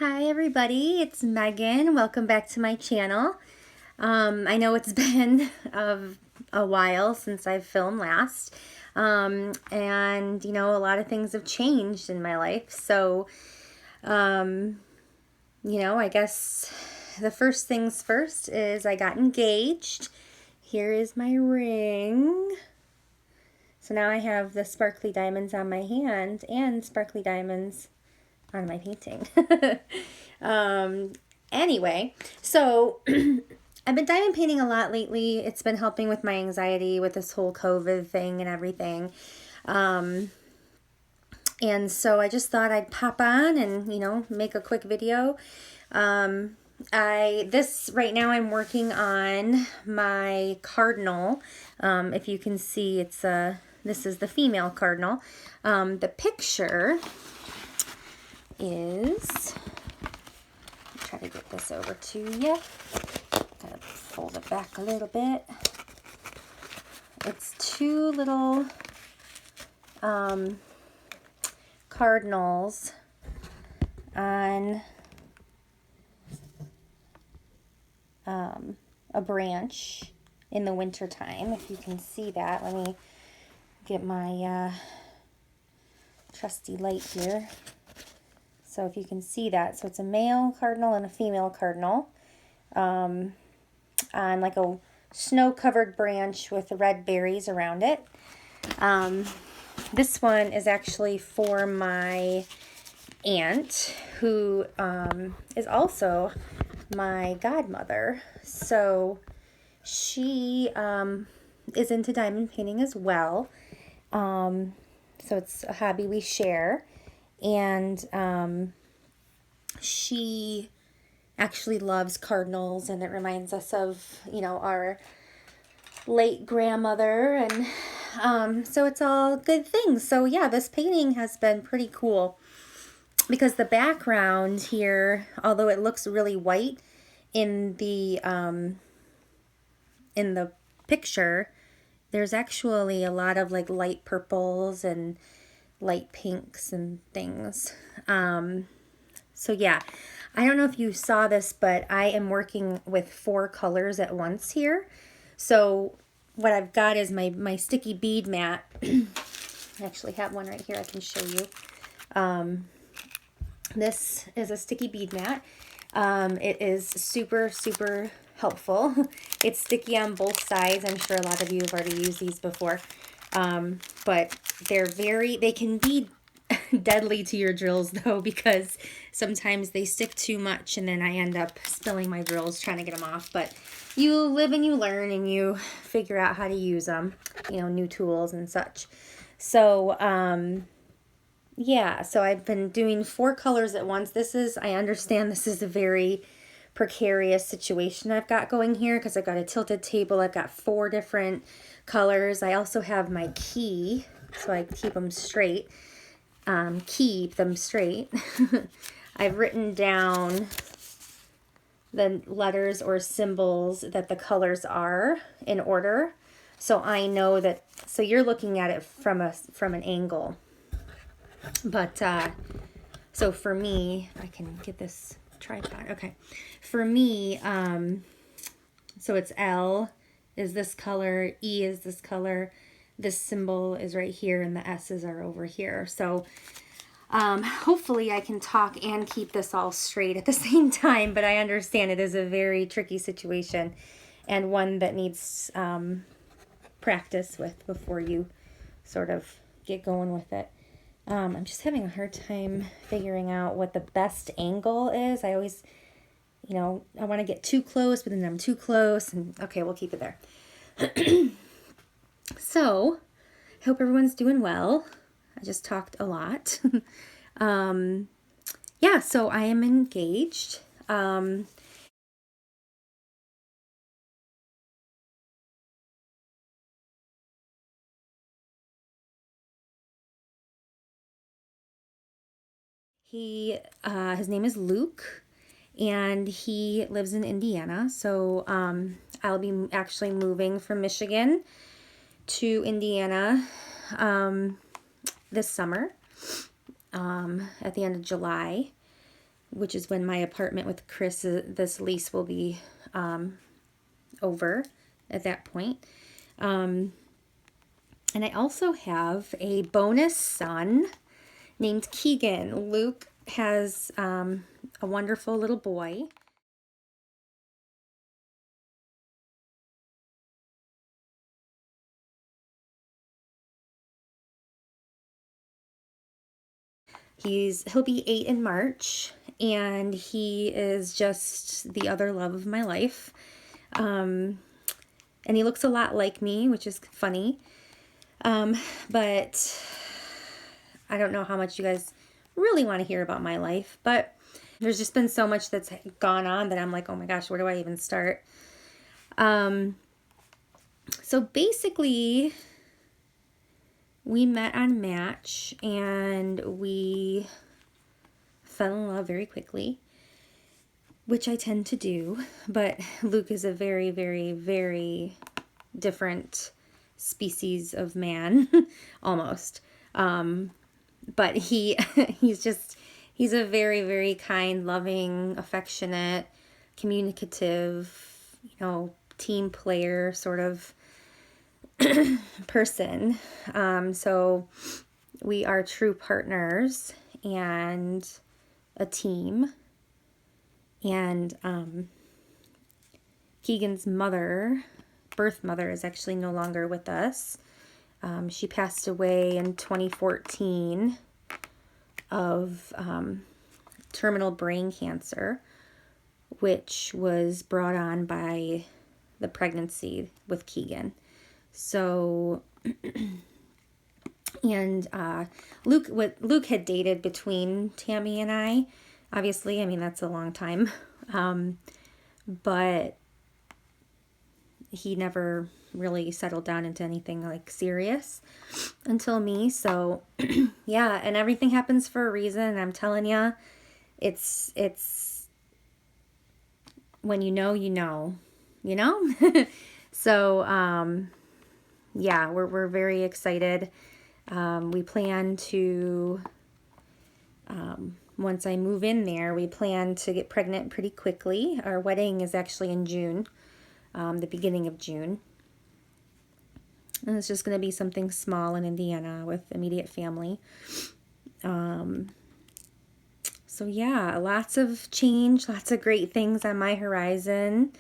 Hi everybody, it's Megan. Welcome back to my channel. I know it's been a while since I've filmed last. And a lot of things have changed in my life. So, I guess the first things first is I got engaged. Here is my ring. So now I have the sparkly diamonds on my hand and sparkly diamonds on my painting. um, anyway, so I've been diamond painting a lot lately. It's been helping with my anxiety with this whole COVID thing and everything. And so I just thought I'd pop on and, make a quick video. Right now I'm working on my cardinal. If you can see, this is the female cardinal. The picture is, try to get this over to you. Gotta fold it back a little bit. It's two little cardinals on a branch in the winter time. If you can see that, let me get my trusty light here. So if you can see that, so it's a male cardinal and a female cardinal on like a snow-covered branch with red berries around it. This one is actually for my aunt, who is also my godmother. So she is into diamond painting as well. So it's a hobby we share. And she actually loves cardinals, and it reminds us of, our late grandmother, and so it's all good things. So yeah, this painting has been pretty cool because the background here, although it looks really white in the picture, there's actually a lot of like light purples and light pinks and things. So yeah, I don't know if you saw this, but I am working with 4 colors at once here. So what I've got is my sticky bead mat. I actually have one right here I can show you. This is a sticky bead mat. It is super, super helpful. It's sticky on both sides. I'm sure a lot of you have already used these before. But they can be deadly to your drills though, because sometimes they stick too much and then I end up spilling my drills trying to get them off. But you live and you learn and you figure out how to use them, new tools and such. So, yeah, so I've been doing 4 colors at once. I understand this is a very precarious situation I've got going here because I've got a tilted table. I've got 4 different colors. I also have my key, so I keep them straight. Keep them straight. I've written down the letters or symbols that the colors are in order, so I know that. So you're looking at it from an angle. But so for me, I can get this tripod. Okay, for me, so it's L is this color, E is this color, this symbol is right here, and the S's are over here. So hopefully I can talk and keep this all straight at the same time, but I understand it is a very tricky situation and one that needs practice with before you sort of get going with it. I'm just having a hard time figuring out what the best angle is. I always, I want to get too close, but then I'm too close, and okay, we'll keep it there. So, I hope everyone's doing well. I just talked a lot. Yeah, so I am engaged. His name is Luke, and he lives in Indiana. So I'll be actually moving from Michigan to Indiana this summer at the end of July. which is when my apartment with Chris, this lease will be over at that point. And I also have a bonus son named Keegan. Luke has a wonderful little boy. He'll be 8 in March, and he is just the other love of my life. And he looks a lot like me, which is funny. But I don't know how much you guys really want to hear about my life, but there's just been so much that's gone on that I'm like, oh my gosh, where do I even start? So basically, we met on Match and we fell in love very quickly, which I tend to do, but Luke is a very, very, very different species of man, almost. But he's a very, very kind, loving, affectionate, communicative, team player sort of person. So we are true partners and a team. And Keegan's birth mother, is actually no longer with us. She passed away in 2014 of terminal brain cancer, which was brought on by the pregnancy with Keegan. So, and Luke had dated between Tammy and I. Obviously, I mean, that's a long time. But he never really settled down into anything like serious until me. So yeah, and everything happens for a reason. I'm telling you, it's when you know. So yeah, we're very excited. We plan to once I move in there, we plan to get pregnant pretty quickly. Our wedding is actually in June, the beginning of June. And it's just going to be something small in Indiana with immediate family. So yeah, lots of change, lots of great things on my horizon.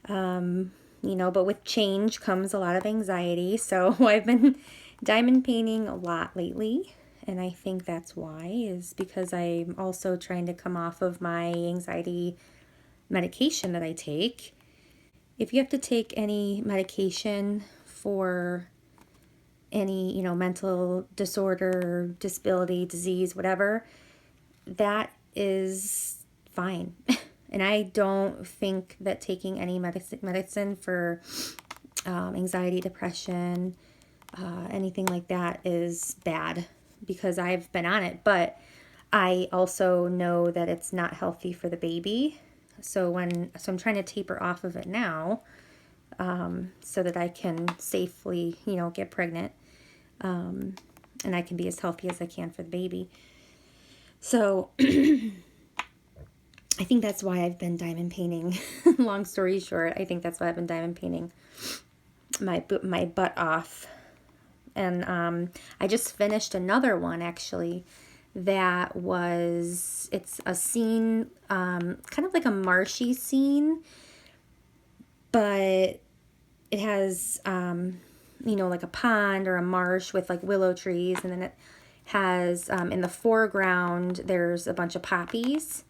But with change comes a lot of anxiety. So I've been diamond painting a lot lately. And I think that's why, is because I'm also trying to come off of my anxiety medication that I take. If you have to take any medication for any, mental disorder, disability, disease, whatever, that is fine. And I don't think that taking any medicine for anxiety, depression, anything like that is bad, because I've been on it. But I also know that it's not healthy for the baby. So I'm trying to taper off of it now, so that I can safely, get pregnant, and I can be as healthy as I can for the baby. So I think that's why I've been diamond painting. Long story short, I think that's why I've been diamond painting my butt off. And I just finished another one, actually, it's a scene, kind of like a marshy scene, but it has, like a pond or a marsh with like willow trees, and then it has, in the foreground, there's a bunch of poppies,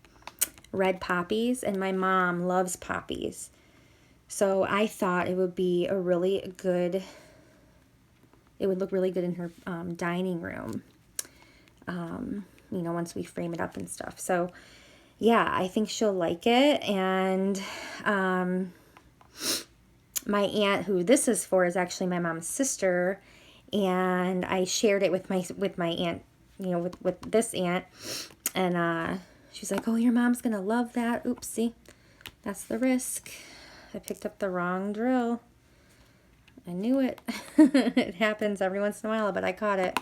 red poppies, and my mom loves poppies. So I thought it would look really good in her dining room, once we frame it up and stuff. So yeah, I think she'll like it. And my aunt, who this is for, is actually my mom's sister, and I shared it with my aunt, with this aunt, and she's like, oh, your mom's gonna love that. Oopsie, that's the risk. I picked up the wrong drill. I knew it. It happens every once in a while, but I caught it.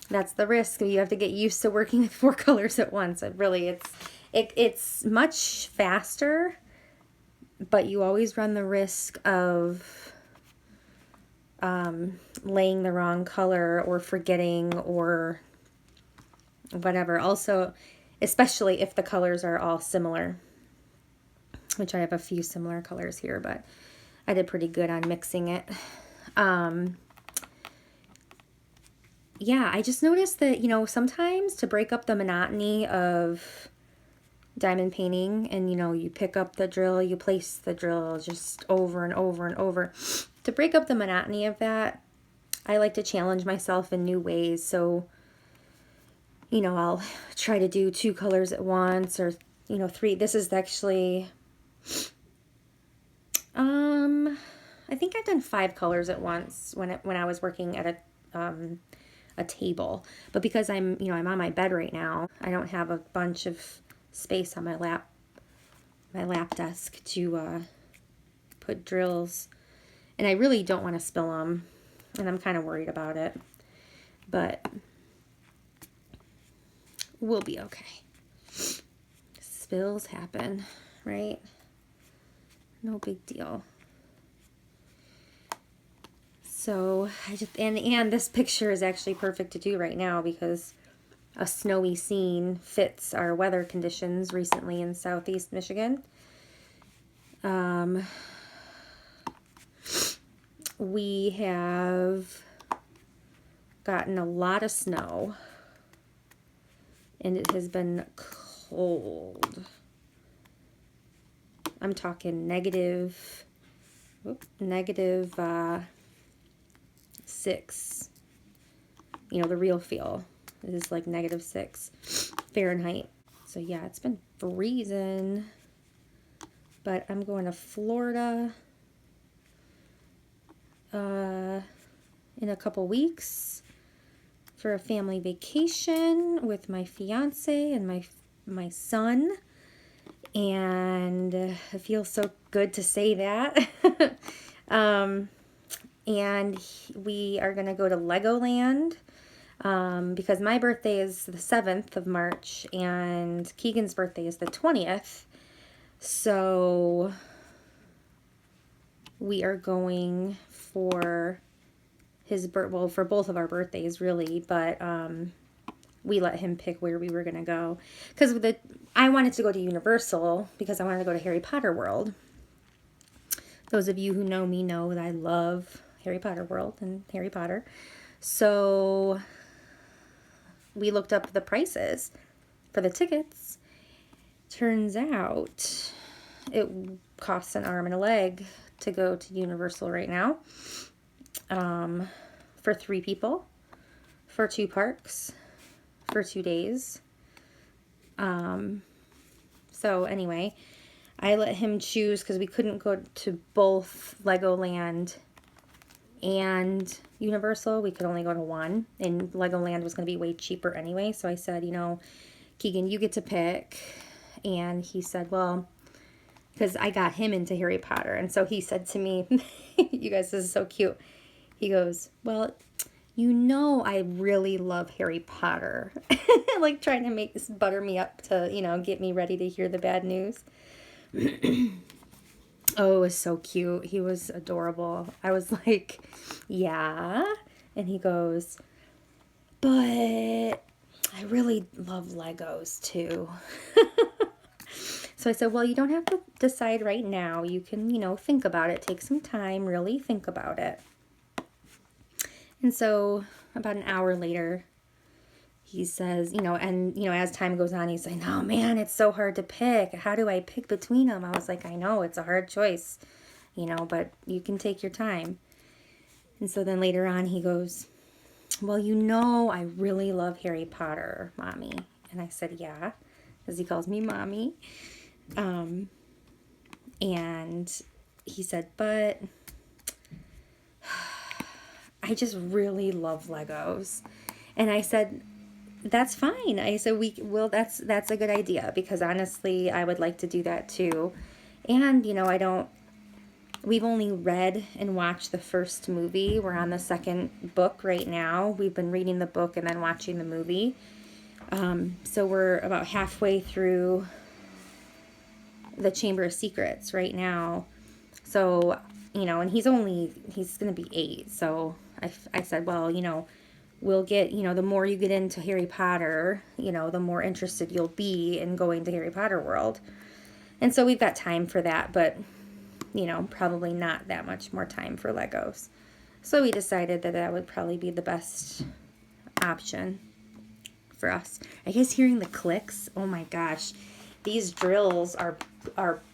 That's the risk. You have to get used to working with 4 colors at once. It's much faster, but you always run the risk of laying the wrong color or forgetting or whatever. Also, especially if the colors are all similar, which I have a few similar colors here, but I did pretty good on mixing it. Yeah, I just noticed that, you know, sometimes to break up the monotony of diamond painting, and, you know, you pick up the drill, you place the drill just over and over and over. To break up the monotony of that, I like to challenge myself in new ways. So, you know, I'll try to do 2 colors at once, or, you know, 3. This is actually, I think I've done 5 colors at once when I was working at a table. But because I'm on my bed right now, I don't have a bunch of space on my lap desk to put drills, and I really don't want to spill them, and I'm kind of worried about it, but we'll be okay. Spills happen, right? No big deal. So I just, and this picture is actually perfect to do right now because a snowy scene fits our weather conditions recently in southeast Michigan. We have gotten a lot of snow, and it has been cold. I'm talking negative 6. You know, the real feel is like -6 Fahrenheit. So yeah, it's been freezing. But I'm going to Florida in a couple weeks for a family vacation with my fiance and my son. And it feels so good to say that. And we are going to go to Legoland because my birthday is the 7th of March and Keegan's birthday is the 20th. So we are going for for both of our birthdays really, but we let him pick where we were going to go because I wanted to go to Universal because I wanted to go to Harry Potter World. Those of you who know me know that I love Harry Potter World and Harry Potter. So we looked up the prices for the tickets. Turns out it costs an arm and a leg to go to Universal right now, for 3 people, for 2 parks, for 2 days. So anyway, I let him choose because we couldn't go to both Legoland and Universal. We could only go to one, and Legoland was going to be way cheaper anyway. So I said, you know, Keegan, you get to pick. And he said, well, because I got him into Harry Potter. And so he said to me, you guys, this is so cute. He goes, well, you know, I really love Harry Potter. Like trying to butter me up to, you know, get me ready to hear the bad news. Oh, it was so cute. He was adorable. I was like, yeah. And he goes, but I really love Legos too. So I said, well, you don't have to decide right now. You can, you know, think about it. Take some time, really think about it. And so about an hour later, he says, you know, and, you know, as time goes on, he's like, oh man, it's so hard to pick. How do I pick between them? I was like, I know, it's a hard choice, you know, but you can take your time. And so then later on, he goes, well, you know, I really love Harry Potter, Mommy. And I said, yeah, because he calls me Mommy. And he said, but I just really love Legos. And I said, that's fine. I said, that's a good idea because honestly, I would like to do that too. And, you know, We've only read and watched the first movie. We're on the second book right now. We've been reading the book and then watching the movie. So we're about halfway through the Chamber of Secrets right now. So, you know, and he's going to be 8. So I said, well, you know, we'll get, you know, the more you get into Harry Potter, you know, the more interested you'll be in going to Harry Potter World. And so we've got time for that, but, you know, probably not that much more time for Legos. So we decided that that would probably be the best option for us. I guess hearing the clicks, oh my gosh, these drills are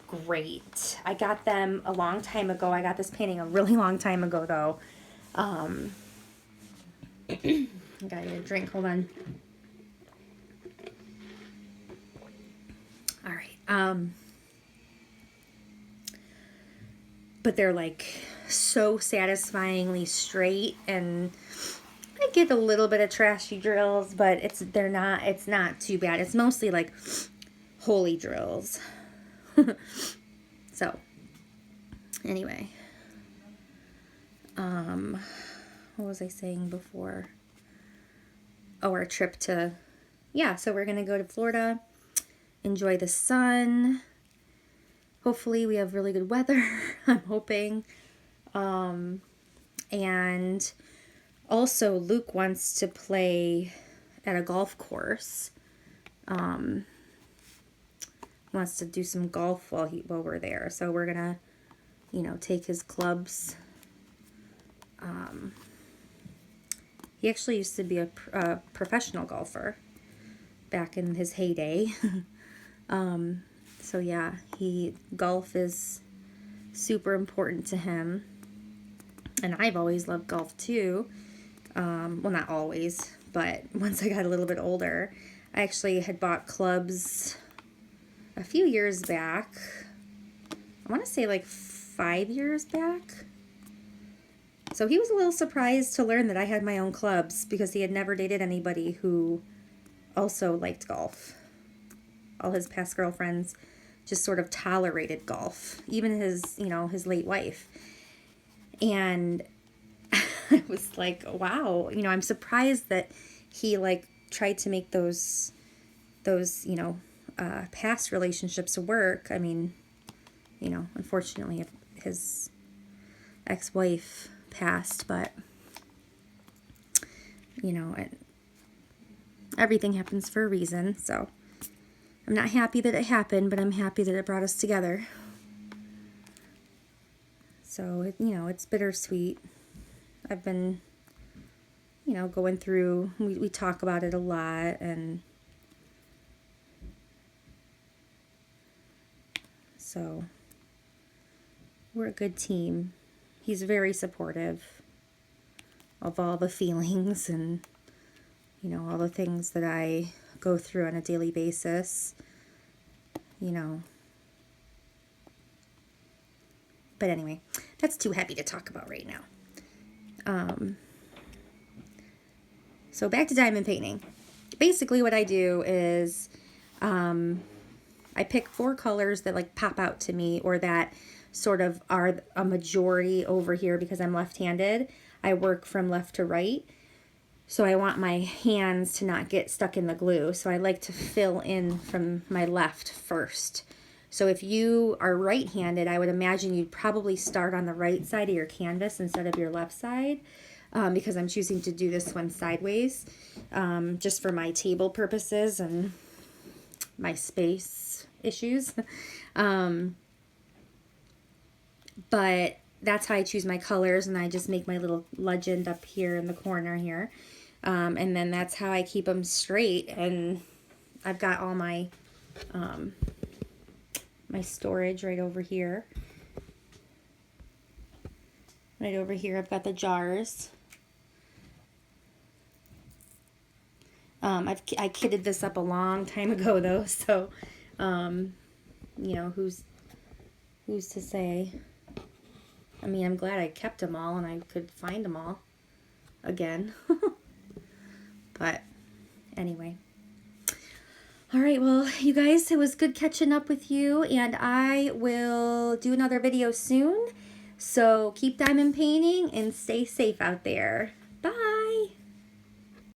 great. I got them a long time ago. I got this painting a really long time ago, though. I gotta get a drink. Hold on. All right. But they're like so satisfyingly straight, and I get a little bit of trashy drills, but it's not too bad. It's mostly like holy drills. So anyway, what was I saying before? Oh, our trip to, yeah, so we're gonna go to Florida, enjoy the sun. Hopefully we have really good weather. I'm hoping. And also Luke wants to play at a golf course. Wants to do some golf while we're there. So we're gonna, you know, take his clubs. He actually used to be a professional golfer back in his heyday. So yeah, golf is super important to him. And I've always loved golf too. Well, not always, but once I got a little bit older, I actually had bought clubs a few years back. I want to say like 5 years back. So he was a little surprised to learn that I had my own clubs because he had never dated anybody who also liked golf. All his past girlfriends just sort of tolerated golf, even his, you know, his late wife. And I was like, wow, you know, I'm surprised that he like tried to make those, you know, past relationships work. I mean, you know, unfortunately his ex-wife passed, but you know, everything happens for a reason. So I'm not happy that it happened, but I'm happy that it brought us together. So, you know, it's bittersweet. I've been, you know, going through, we talk about it a lot, and so we're a good team. He's very supportive of all the feelings and, you know, all the things that I go through on a daily basis, you know. But anyway, that's too heavy to talk about right now. So back to diamond painting. Basically what I do is I pick 4 colors that like pop out to me, or that sort of are a majority over here because I'm left-handed. I work from left to right. So I want my hands to not get stuck in the glue. So I like to fill in from my left first. So if you are right-handed, I would imagine you'd probably start on the right side of your canvas instead of your left side, because I'm choosing to do this one sideways, just for my table purposes and my space issues. But that's how I choose my colors, and I just make my little legend up here in the corner here. And then that's how I keep them straight, and I've got all my my storage right over here. Right over here I've got the jars. I kitted this up a long time ago though, so you know, who's to say? I mean, I'm glad I kept them all and I could find them all again. But anyway. All right, well, you guys, it was good catching up with you, and I will do another video soon. So keep diamond painting and stay safe out there.